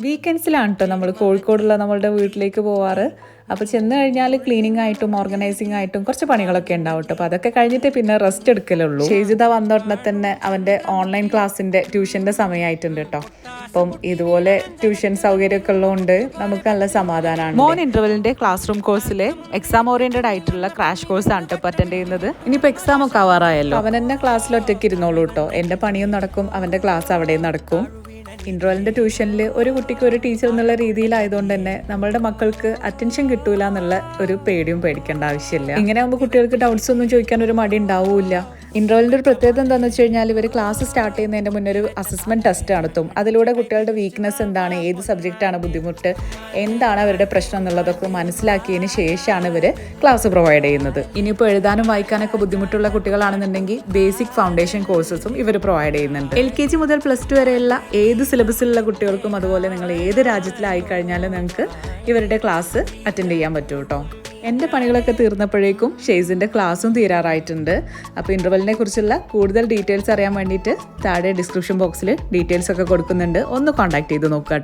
വീക്കെൻഡ്സിലാണ് കേട്ടോ നമ്മൾ കോഴിക്കോടുള്ള നമ്മളുടെ വീട്ടിലേക്ക് പോവാറ്. അപ്പോൾ ചെന്ന് കഴിഞ്ഞാൽ ക്ലീനിങ് ആയിട്ടും ഓർഗനൈസിങ് ആയിട്ടും കുറച്ച് പണികളൊക്കെ ഉണ്ടാവും കേട്ടോ. അപ്പോൾ അതൊക്കെ കഴിഞ്ഞിട്ട് പിന്നെ റെസ്റ്റ് എടുക്കലുള്ളൂ. ഷെയ്ജിത വന്നോടനെ തന്നെ അവൻ്റെ ഓൺലൈൻ ക്ലാസ്സിൻ്റെ ട്യൂഷൻ്റെ സമയമായിട്ടുണ്ട് കേട്ടോ. അപ്പം ഇതുപോലെ ട്യൂഷൻ സൗകര്യമൊക്കെ ഉള്ളതുകൊണ്ട് നമുക്ക് നല്ല സമാധാനമാണ്. മോൻ ഇന്റർവെല്ലിൻ്റെ ക്ലാസ് റൂം കോഴ്സിലെ എക്സാം ഓറിയന്റഡ് ആയിട്ടുള്ള ക്രാഷ് കോഴ്സാണ് കേട്ടോ അറ്റൻഡ് ചെയ്യുന്നത്. ഇനിയിപ്പോൾ എക്സാം ഒക്കെ ആവാറായല്ലോ. അവൻ തന്നെ ക്ലാസ്സിൽ ഒറ്റയ്ക്ക് ഇരുന്നോളൂ കേട്ടോ. എൻ്റെ പണിയും നടക്കും, അവൻ്റെ ക്ലാസ് അവിടെയും നടക്കും. ഇൻ്റർവെല്ലിൻ്റെ ട്യൂഷനിൽ ഒരു കുട്ടിക്ക് ഒരു ടീച്ചർ എന്നുള്ള രീതിയിലായതുകൊണ്ട് തന്നെ നമ്മളുടെ മക്കൾക്ക് അറ്റൻഷൻ കിട്ടൂല എന്നുള്ള ഒരു പേടിയും പേടിക്കേണ്ട ആവശ്യമില്ല. ഇങ്ങനെ ആകുമ്പോൾ കുട്ടികൾക്ക് ഡൗട്ട്സ് ഒന്നും ചോദിക്കാൻ ഒരു മടി ഉണ്ടാവില്ല. ഇൻ്റർവെല്ലിൻ്റെ ഒരു പ്രത്യേകത എന്താണെന്ന് വെച്ച് കഴിഞ്ഞാൽ ഇവർ ക്ലാസ് സ്റ്റാർട്ട് ചെയ്യുന്നതിൻ്റെ മുന്നേ ഒരു അസസ്മെൻറ്റ് ടെസ്റ്റ് നടത്തും. അതിലൂടെ കുട്ടികളുടെ വീക്ക്നെസ് എന്താണ്, ഏത് സബ്ജക്റ്റാണ് ബുദ്ധിമുട്ട്, എന്താണ് അവരുടെ പ്രശ്നം എന്നുള്ളതൊക്കെ മനസ്സിലാക്കിയതിന് ശേഷമാണ് ഇവർ ക്ലാസ് പ്രൊവൈഡ് ചെയ്യുന്നത്. ഇനിയിപ്പോൾ എഴുതാനും വായിക്കാനൊക്കെ ബുദ്ധിമുട്ടുള്ള കുട്ടികളാണെന്നുണ്ടെങ്കിൽ ബേസിക് ഫൗണ്ടേഷൻ കോഴ്സസും ഇവർ പ്രൊവൈഡ് ചെയ്യുന്നുണ്ട്. LKG മുതൽ +2 വരെയുള്ള ഏത് സിലബസിലുള്ള കുട്ടികൾക്കും അതുപോലെ നിങ്ങൾ ഏത് രാജ്യത്തിലായി കഴിഞ്ഞാലും നിങ്ങൾക്ക് ഇവരുടെ ക്ലാസ് അറ്റൻഡ് ചെയ്യാൻ പറ്റും കേട്ടോ. എൻ്റെ പണികളൊക്കെ തീർന്നപ്പോഴേക്കും ഷെയ്സിൻ്റെ ക്ലാസ്സും തീരാറായിട്ടുണ്ട്. അപ്പോൾ ഇൻ്റർവെല്ലിനെ കുറിച്ചുള്ള കൂടുതൽ ഡീറ്റെയിൽസ് അറിയാൻ വേണ്ടിയിട്ട് താഴെ ഡിസ്ക്രിപ്ഷൻ ബോക്സിൽ ഡീറ്റെയിൽസ് ഒക്കെ കൊടുക്കുന്നുണ്ട്. ഒന്ന് കോൺടാക്ട് ചെയ്ത് നോക്കുക.